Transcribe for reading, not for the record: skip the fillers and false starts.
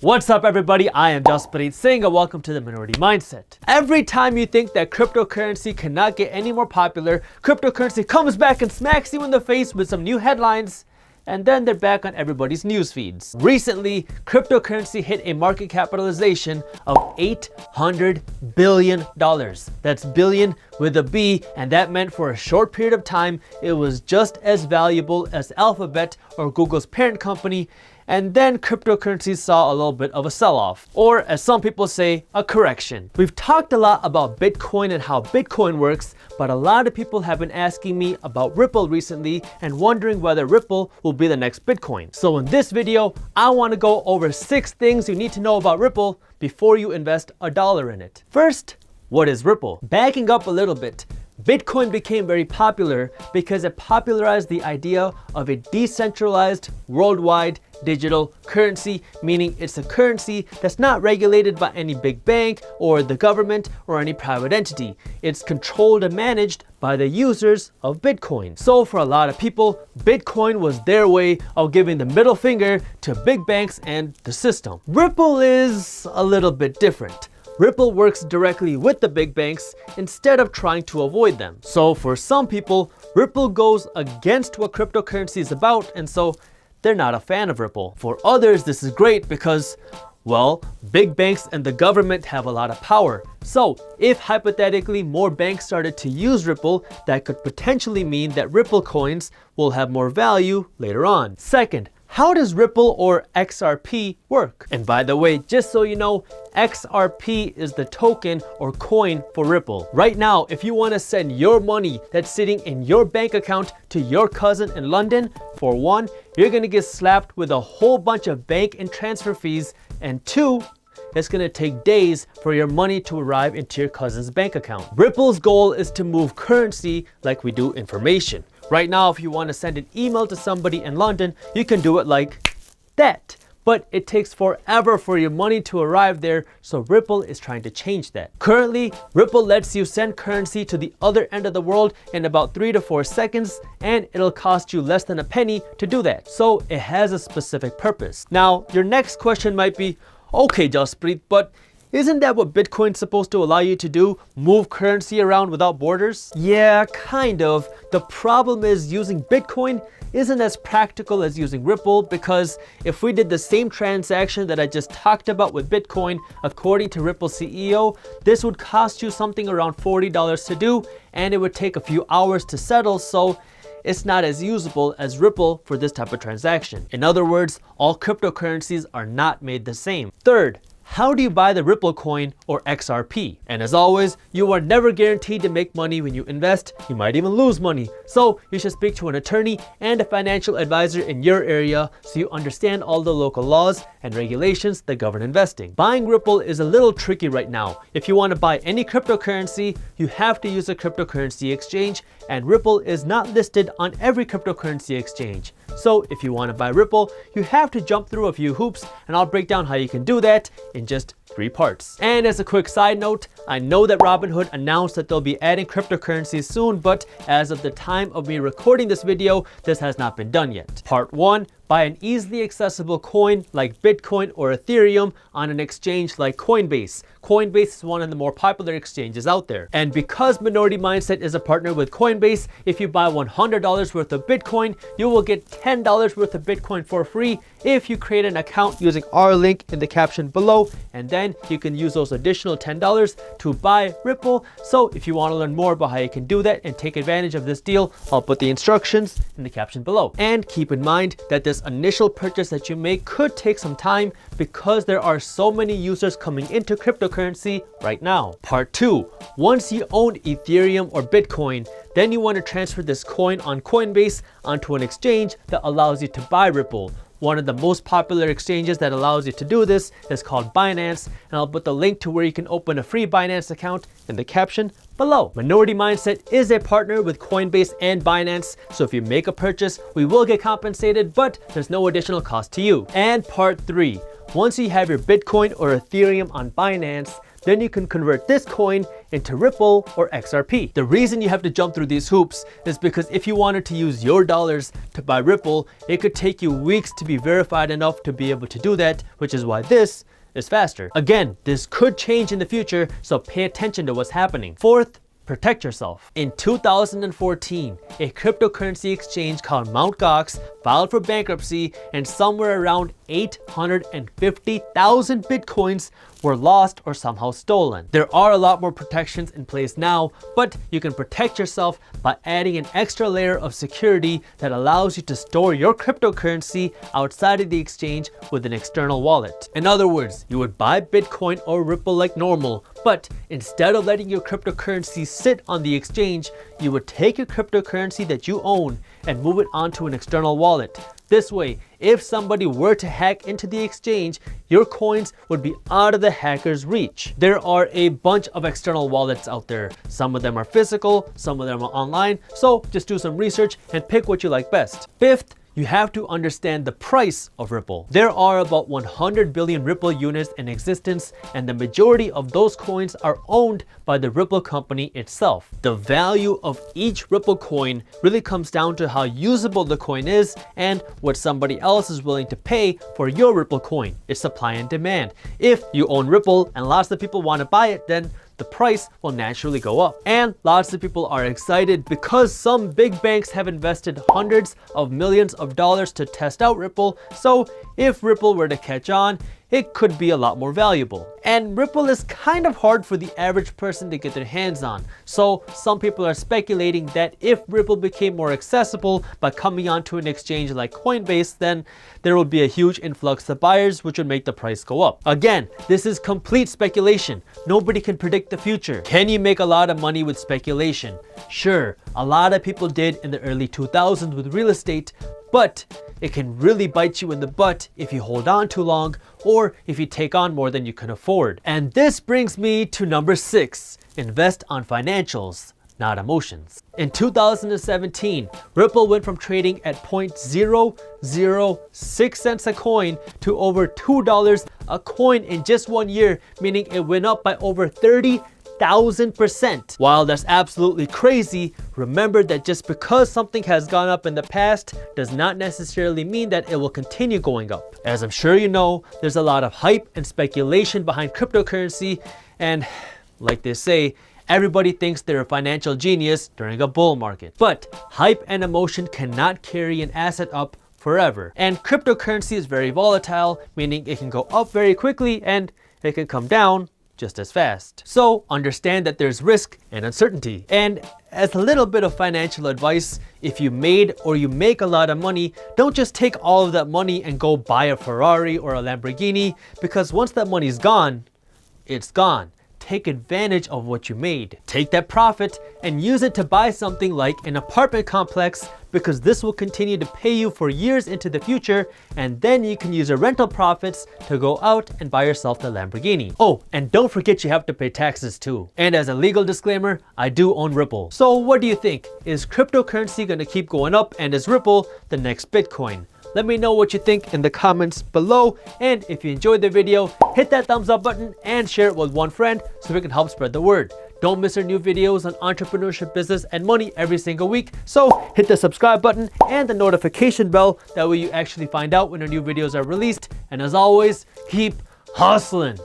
What's up everybody, I am Jaspreet Singh and welcome to the Minority Mindset. Every time you think that cryptocurrency cannot get any more popular, cryptocurrency comes back and smacks you in the face with some new headlines, and then they're back on everybody's news feeds. Recently, cryptocurrency hit a market capitalization of $800 billion. That's billion with a B, and that meant for a short period of time, it was just as valuable as Alphabet or Google's parent company. And then cryptocurrency saw a little bit of a sell-off, or as some people say, a correction. We've talked a lot about Bitcoin and how Bitcoin works, but a lot of people have been asking me about Ripple recently and wondering whether Ripple will be the next Bitcoin. So in this video, I want to go over 6 things you need to know about Ripple before you invest $1 in it. First, what is Ripple? Backing up a little bit, Bitcoin became very popular because it popularized the idea of a decentralized, worldwide digital currency, meaning it's a currency that's not regulated by any big bank or the government or any private entity. It's controlled and managed by the users of Bitcoin. So for a lot of people, Bitcoin was their way of giving the middle finger to big banks and the system. Ripple is a little bit different. Ripple works directly with the big banks instead of trying to avoid them. So for some people, Ripple goes against what cryptocurrency is about, and so they're not a fan of Ripple. For others, this is great because, well, big banks and the government have a lot of power. So if hypothetically more banks started to use Ripple, that could potentially mean that Ripple coins will have more value later on. Second, how does Ripple or XRP work? And by the way, just so you know, XRP is the token or coin for Ripple. Right now, if you want to send your money that's sitting in your bank account to your cousin in London, for one, you're going to get slapped with a whole bunch of bank and transfer fees, and two, it's going to take days for your money to arrive into your cousin's bank account. Ripple's goal is to move currency like we do information. Right now, if you want to send an email to somebody in London, you can do it like that. But it takes forever for your money to arrive there, so Ripple is trying to change that. Currently, Ripple lets you send currency to the other end of the world in about 3 to 4 seconds, and it'll cost you less than a penny to do that. So it has a specific purpose. Now, your next question might be, okay, Jaspreet, but isn't that what Bitcoin's supposed to allow you to do? Move currency around without borders? Yeah, kind of. The problem is using Bitcoin isn't as practical as using Ripple, because if we did the same transaction that I just talked about with Bitcoin, according to Ripple's CEO, this would cost you something around $40 to do, and it would take a few hours to settle, so it's not as usable as Ripple for this type of transaction. In other words, all cryptocurrencies are not made the same. Third, how do you buy the Ripple coin or XRP? And as always, you are never guaranteed to make money when you invest. You might even lose money. So you should speak to an attorney and a financial advisor in your area so you understand all the local laws and regulations that govern investing. Buying Ripple is a little tricky right now. If you want to buy any cryptocurrency, you have to use a cryptocurrency exchange, and Ripple is not listed on every cryptocurrency exchange. So if you want to buy Ripple, you have to jump through a few hoops, and I'll break down how you can do that in just 3 parts. And as a quick side note, I know that Robinhood announced that they'll be adding cryptocurrencies soon, but as of the time of me recording this video, this has not been done yet. Part 1, buy an easily accessible coin like Bitcoin or Ethereum on an exchange like Coinbase. Coinbase is one of the more popular exchanges out there. And because Minority Mindset is a partner with Coinbase, if you buy $100 worth of Bitcoin, you will get $10 worth of Bitcoin for free if you create an account using our link in the caption below, and then you can use those additional $10 to buy Ripple. So if you want to learn more about how you can do that and take advantage of this deal, I'll put the instructions in the caption below. And keep in mind that this initial purchase that you make could take some time because there are so many users coming into cryptocurrency right now. Part 2, once you own Ethereum or Bitcoin, then you want to transfer this coin on Coinbase onto an exchange that allows you to buy Ripple. One of the most popular exchanges that allows you to do this is called Binance, and I'll put the link to where you can open a free Binance account in the caption below. Minority Mindset is a partner with Coinbase and Binance, so if you make a purchase, we will get compensated, but there's no additional cost to you. And part 3, once you have your Bitcoin or Ethereum on Binance, then you can convert this coin into Ripple or XRP. The reason you have to jump through these hoops is because if you wanted to use your dollars to buy Ripple, it could take you weeks to be verified enough to be able to do that, which is why this is faster. Again, this could change in the future, so pay attention to what's happening. Fourth, protect yourself. In 2014, a cryptocurrency exchange called Mt. Gox filed for bankruptcy, and somewhere around 850,000 Bitcoins were lost or somehow stolen. There are a lot more protections in place now, but you can protect yourself by adding an extra layer of security that allows you to store your cryptocurrency outside of the exchange with an external wallet. In other words, you would buy Bitcoin or Ripple like normal, but instead of letting your cryptocurrency sit on the exchange, you would take your cryptocurrency that you own and move it onto an external wallet. This way, if somebody were to hack into the exchange, your coins would be out of the hacker's reach. There are a bunch of external wallets out there. Some of them are physical, some of them are online, so just do some research and pick what you like best. Fifth, you have to understand the price of Ripple. There are about 100 billion Ripple units in existence, and the majority of those coins are owned by the Ripple company itself. The value of each Ripple coin really comes down to how usable the coin is and what somebody else is willing to pay for your Ripple coin. It's supply and demand. If you own Ripple and lots of people want to buy it, then the price will naturally go up. And lots of people are excited because some big banks have invested hundreds of millions of dollars to test out Ripple. So if Ripple were to catch on, it could be a lot more valuable. And Ripple is kind of hard for the average person to get their hands on. So some people are speculating that if Ripple became more accessible by coming onto an exchange like Coinbase, then there will be a huge influx of buyers, which would make the price go up. Again, this is complete speculation. Nobody can predict the future. Can you make a lot of money with speculation? Sure, a lot of people did in the early 2000s with real estate, but it can really bite you in the butt if you hold on too long or if you take on more than you can afford. And this brings me to number 6, invest on financials, not emotions. In 2017, Ripple went from trading at 0.006 cents a coin to over $2 a coin in just 1 year, meaning it went up by over 30,000%. While that's absolutely crazy, remember that just because something has gone up in the past does not necessarily mean that it will continue going up. As I'm sure you know, there's a lot of hype and speculation behind cryptocurrency, and like they say, everybody thinks they're a financial genius during a bull market. But hype and emotion cannot carry an asset up forever. And cryptocurrency is very volatile, meaning it can go up very quickly and it can come down just as fast. So understand that there's risk and uncertainty. And as a little bit of financial advice, if you made or you make a lot of money, don't just take all of that money and go buy a Ferrari or a Lamborghini, because once that money's gone, it's gone. Take advantage of what you made. Take that profit and use it to buy something like an apartment complex, because this will continue to pay you for years into the future, and then you can use your rental profits to go out and buy yourself the Lamborghini. Oh, and don't forget you have to pay taxes too. And as a legal disclaimer, I do own Ripple. So what do you think? Is cryptocurrency gonna keep going up, and is Ripple the next Bitcoin? Let me know what you think in the comments below, and if you enjoyed the video, hit that thumbs up button and share it with one friend so we can help spread the word. Don't miss our new videos on entrepreneurship, business, and money every single week, so hit the subscribe button and the notification bell. That way you actually find out when our new videos are released. And as always, keep hustling.